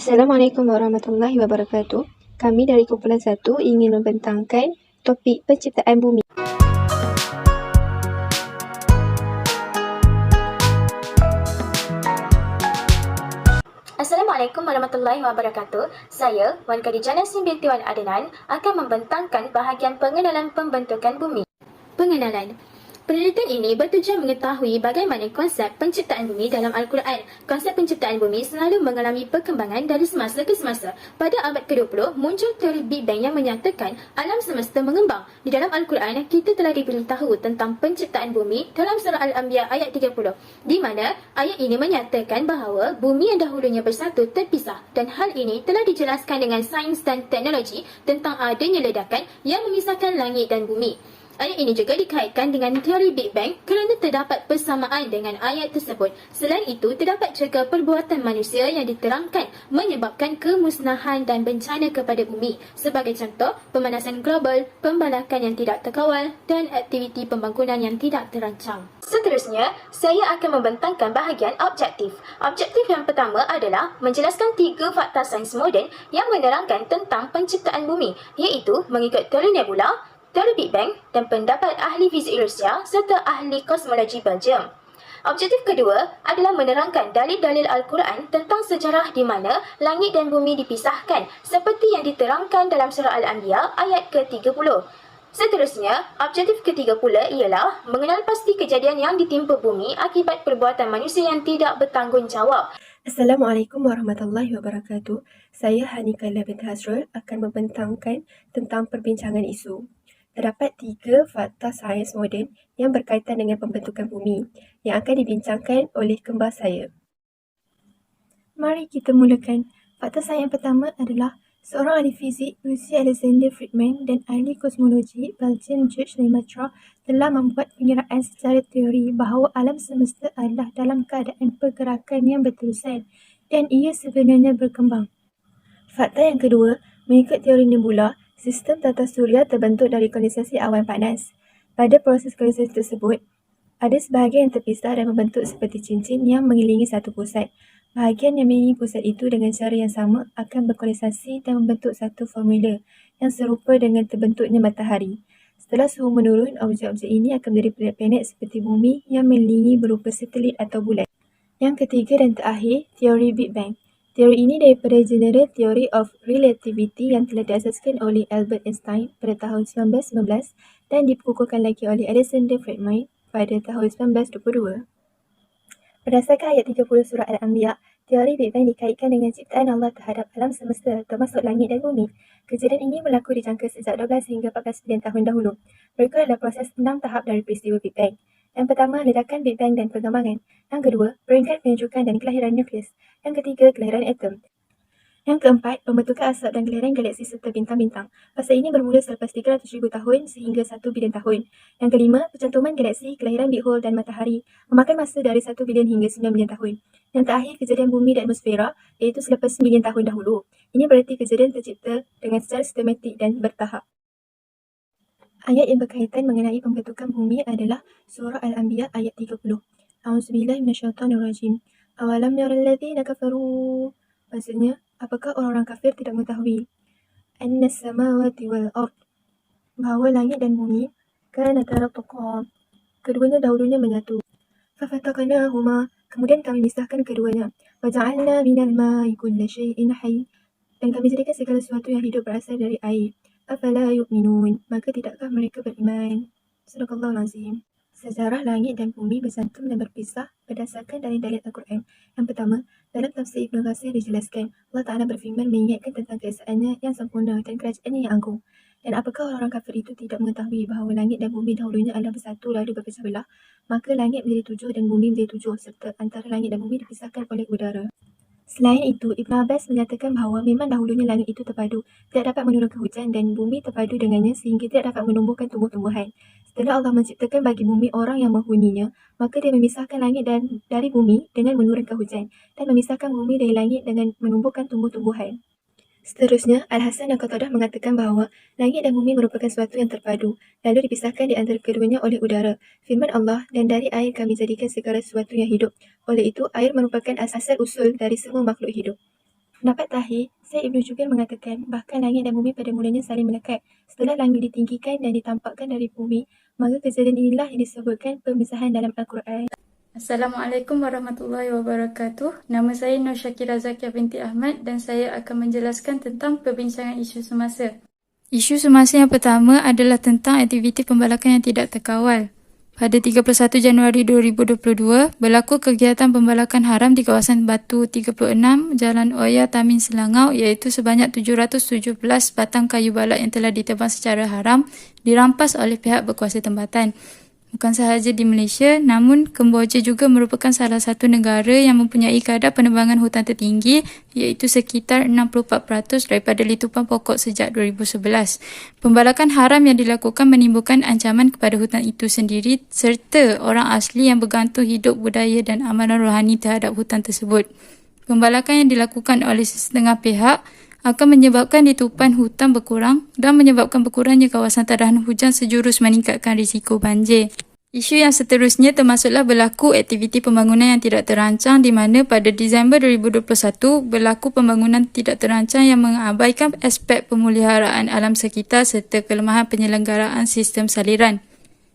Assalamualaikum warahmatullahi wabarakatuh. Kami dari kumpulan 1 ingin membentangkan topik penciptaan bumi. Assalamualaikum warahmatullahi wabarakatuh. Saya, Wan Khadijah Nassim binti Wan Adnan, akan membentangkan bahagian pengenalan pembentukan bumi. Pengenalan. Penelitian ini bertujuan mengetahui bagaimana konsep penciptaan bumi dalam Al-Quran. Konsep penciptaan bumi selalu mengalami perkembangan dari semasa ke semasa. Pada abad ke-20, muncul teori Big Bang yang menyatakan alam semesta mengembang. Di dalam Al-Quran, kita telah diberitahu tentang penciptaan bumi dalam surah Al-Anbiya ayat 30, di mana ayat ini menyatakan bahawa bumi yang dahulunya bersatu terpisah, dan hal ini telah dijelaskan dengan sains dan teknologi tentang adanya ledakan yang memisahkan langit dan bumi. Ayat ini juga dikaitkan dengan teori Big Bang kerana terdapat persamaan dengan ayat tersebut. Selain itu, terdapat juga perbuatan manusia yang diterangkan menyebabkan kemusnahan dan bencana kepada bumi. Sebagai contoh, pemanasan global, pembalakan yang tidak terkawal, dan aktiviti pembangunan yang tidak terancang. Seterusnya, saya akan membentangkan bahagian objektif. Objektif yang pertama adalah menjelaskan 3 fakta sains moden yang menerangkan tentang penciptaan bumi, iaitu mengikut teori nebula, teori Big Bang dan pendapat ahli fizik Rusia serta ahli kosmologi Belgium. Objektif kedua adalah menerangkan dalil-dalil Al-Quran tentang sejarah di mana langit dan bumi dipisahkan seperti yang diterangkan dalam surah Al-Anbiya ayat ke-30. Seterusnya, objektif ketiga pula ialah mengenal pasti kejadian yang ditimpa bumi akibat perbuatan manusia yang tidak bertanggungjawab. Assalamualaikum warahmatullahi wabarakatuh. Saya Hanika binti Hasrul akan membentangkan tentang perbincangan isu. Terdapat 3 fakta sains moden yang berkaitan dengan pembentukan bumi yang akan dibincangkan oleh kembar saya. Mari kita mulakan. Fakta sains yang pertama adalah seorang ahli fizik Rusia Alexander Friedman dan ahli kosmologi Belgium George Lemaitre telah membuat pengiraan secara teori bahawa alam semesta adalah dalam keadaan pergerakan yang berterusan dan ia sebenarnya berkembang. Fakta yang kedua, mengikut teori nebula, sistem tata suria terbentuk dari kondensasi awan panas. Pada proses kondensasi tersebut, ada sebahagian yang terpisah dan membentuk seperti cincin yang mengelilingi satu pusat. Bahagian yang mengelilingi pusat itu dengan cara yang sama akan berkondensasi dan membentuk satu formula yang serupa dengan terbentuknya matahari. Setelah suhu menurun, objek-objek ini akan menjadi planet-planet seperti bumi yang mengelilingi berupa satelit atau bulan. Yang ketiga dan terakhir, teori Big Bang. Teori ini daripada General Theory of Relativity yang telah diasaskan oleh Albert Einstein pada tahun 1919 dan dikukuhkan lagi oleh Alexander Friedman pada tahun 1922. Berdasarkan ayat 30 surah Al-Anbiya, teori Big Bang dikaitkan dengan ciptaan Allah terhadap alam semesta termasuk langit dan bumi. Kejadian ini berlaku dijangka sejak 12 hingga 14 bilion tahun dahulu. Berikut adalah proses 6 tahap dari peristiwa Big Bang. Yang pertama, ledakan Big Bang dan pengembangan. Yang kedua, peringkat penunjukan dan kelahiran nukleus. Yang ketiga, kelahiran atom. Yang keempat, pembentukan asap dan kelahiran galaksi serta bintang-bintang. Fasa ini bermula selepas 300,000 tahun sehingga 1 bilion tahun. Yang kelima, pencantuman galaksi, kelahiran Big Hole dan matahari memakan masa dari 1 bilion hingga 9 bilion tahun. Yang terakhir, kejadian bumi dan atmosfera iaitu selepas 9 bilion tahun dahulu. Ini berarti kejadian tercipta dengan secara sistematik dan bertahap. Ayat yang berkaitan mengenai pembentukan bumi adalah surah Al-Anbiya ayat 30. A'udzubillahi minasyaitonirrajim. Awalam yaral ladzina kafaru. Maksudnya, apakah orang-orang kafir tidak mengetahui annas samawati wal ard, bahawa langit dan bumi kanata ratqa, keduanya dahulunya menyatu. Fafataqnahuma, kemudian kami misahkan keduanya. Waja'alna minal ma'i kulla syai'in hayy, dan kami jadikan segala sesuatu yang hidup berasal dari air. Afala yu'minun, maka tidakkah mereka beriman? Sadaqallahul azim. Sejarah langit dan bumi bersantun dan berpisah berdasarkan dalil-dalil Al-Quran. Yang pertama, dalam tafsir Ibn Katsir dijelaskan, Allah Ta'ala berfirman mengingatkan tentang keesaannya yang sempurna dan kerajaannya yang agung. Dan apakah orang kafir itu tidak mengetahui bahawa langit dan bumi dahulunya adalah bersatu lalu berpecah belah? Maka langit menjadi 7 dan bumi menjadi 7 serta antara langit dan bumi dipisahkan oleh udara. Selain itu, Ibn Abbas menyatakan bahawa memang dahulunya langit itu terpadu, tidak dapat menurunkan hujan dan bumi terpadu dengannya sehingga tidak dapat menumbuhkan tumbuh-tumbuhan. Setelah Allah menciptakan bagi bumi orang yang menghuninya, maka dia memisahkan langit dan dari bumi dengan menurunkan hujan dan memisahkan bumi dari langit dengan menumbuhkan tumbuh-tumbuhan. Seterusnya, Al-Hasan dan Qatadah mengatakan bahawa langit dan bumi merupakan sesuatu yang terpadu, lalu dipisahkan di antara keduanya oleh udara. Firman Allah, dan dari air kami jadikan segala sesuatu yang hidup. Oleh itu, air merupakan asal usul dari semua makhluk hidup. Pendapat terakhir, Syed Ibn Jubair mengatakan bahkan langit dan bumi pada mulanya saling melekat. Setelah langit ditinggikan dan ditampakkan dari bumi, maka kejadian inilah yang disebutkan pemisahan dalam Al-Quran. Assalamualaikum warahmatullahi wabarakatuh. Nama saya Nur Syakira Zakia binti Ahmad dan saya akan menjelaskan tentang perbincangan isu semasa. Isu semasa yang pertama adalah tentang aktiviti pembalakan yang tidak terkawal. Pada 31 Januari 2022, berlaku kegiatan pembalakan haram di kawasan Batu 36, Jalan Oya, Tamin Selangau iaitu sebanyak 717 batang kayu balak yang telah ditebang secara haram dirampas oleh pihak berkuasa tempatan. Bukan sahaja di Malaysia, namun Kemboja juga merupakan salah satu negara yang mempunyai kadar penebangan hutan tertinggi iaitu sekitar 64% daripada litupan pokok sejak 2011. Pembalakan haram yang dilakukan menimbulkan ancaman kepada hutan itu sendiri serta orang asli yang bergantung hidup budaya dan amalan rohani terhadap hutan tersebut. Pembalakan yang dilakukan oleh setengah pihak akan menyebabkan litupan hutan berkurang dan menyebabkan berkurangnya kawasan tadahan hujan sejurus meningkatkan risiko banjir. Isu yang seterusnya termasuklah berlaku aktiviti pembangunan yang tidak terancang di mana pada Disember 2021 berlaku pembangunan tidak terancang yang mengabaikan aspek pemeliharaan alam sekitar serta kelemahan penyelenggaraan sistem saliran.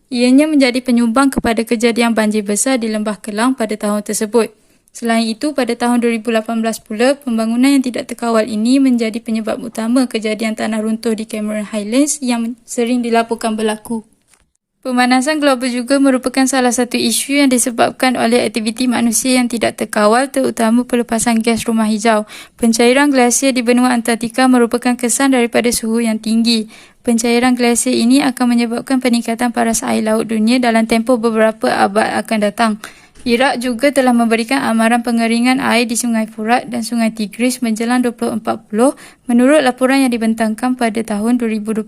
Ianya menjadi penyumbang kepada kejadian banjir besar di Lembah Kelang pada tahun tersebut. Selain itu, pada tahun 2018 pula, pembangunan yang tidak terkawal ini menjadi penyebab utama kejadian tanah runtuh di Cameron Highlands yang sering dilaporkan berlaku. Pemanasan global juga merupakan salah satu isu yang disebabkan oleh aktiviti manusia yang tidak terkawal terutama pelepasan gas rumah hijau. Pencairan glasier di benua Antartika merupakan kesan daripada suhu yang tinggi. Pencairan glasier ini akan menyebabkan peningkatan paras air laut dunia dalam tempoh beberapa abad akan datang. Iraq juga telah memberikan amaran pengeringan air di Sungai Furat dan Sungai Tigris menjelang 2040 menurut laporan yang dibentangkan pada tahun 2021.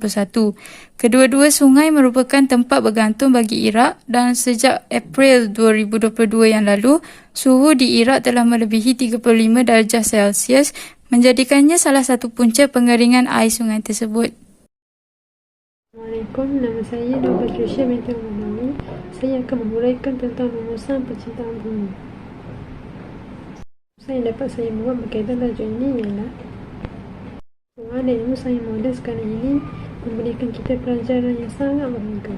Kedua-dua sungai merupakan tempat bergantung bagi Iraq dan sejak April 2022 yang lalu, suhu di Iraq telah melebihi 35 darjah Celsius menjadikannya salah satu punca pengeringan air sungai tersebut. Assalamualaikum, nama saya Dr. Trisha binti Ahmad. Saya akan menguraikan tentang rumusan penciptaan bumi. Rumusan yang dapat saya buat berkaitan tajuk ini ialah soalan dan ilmu sains moden sekarang ini memberikan kita pelajaran yang sangat berharga.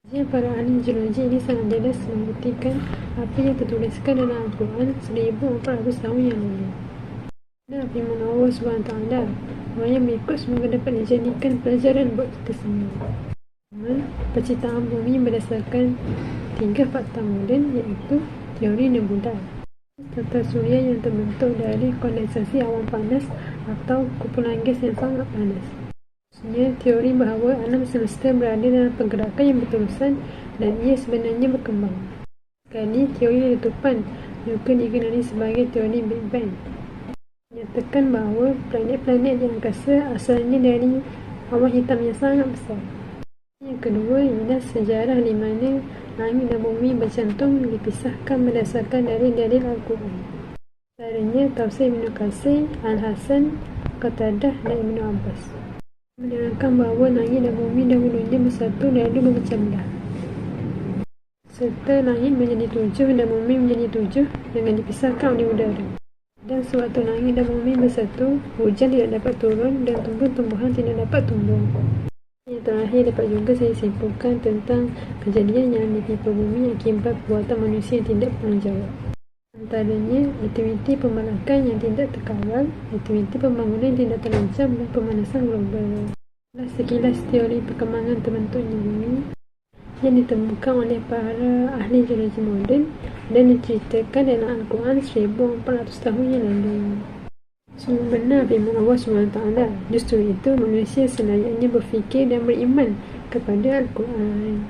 Kajian para ahli geologi ini sangat jelas membuktikan apa yang tertuliskan dalam Al-Quran 1400 tahun yang lalu. Dan firman Allah SWT, orang yang mengikut semoga dapat dijadikan pelajaran buat kita semua. Penciptaan bumi berdasarkan 3 fakta moden iaitu teori nebula, tata suria yang terbentuk dari kondensasi awan panas atau kumpulan gas yang sangat panas. Maksudnya, teori bahawa alam semesta berada dalam pergerakan yang berterusan dan ia sebenarnya berkembang. Sekali, teori letupan juga dikenali sebagai teori Big Bang. Menyatakan bahawa planet-planet di angkasa asalnya dari awan hitam yang sangat besar. Yang kedua ialah sejarah di mana langit dan bumi bercantum dipisahkan berdasarkan dalil-dalil Al-Quran. Antaranya Tafsir Ibn Katsir, Al-Hasan, Qatadah dan Ibn Abbas. Menerangkan bahawa langit dan bumi dahulunya bersatu lalu berpecah belah. Serta langit menjadi 7 dan bumi menjadi 7 dengan dipisahkan oleh udara. Dan sewaktu langit dan bumi bersatu, hujan tidak dapat turun dan tumbuh-tumbuhan tidak dapat tumbuh. Yang terakhir dapat juga saya simpulkan tentang kejadian yang ditimpa bumi akibat perbuatan manusia yang tidak bertanggungjawab. Antaranya aktiviti pembalakan yang tidak terkawal, aktiviti pembangunan yang tidak terancam dan pemanasan global. Sekilas teori perkembangan terbentuknya bumi yang ditemukan oleh para ahli geologi moden dan diceritakan dalam Al-Quran 1400 tahun yang lalu. Sungguh benar firman Allah SWT. Justru itu manusia selayaknya berfikir dan beriman kepada Al-Quran.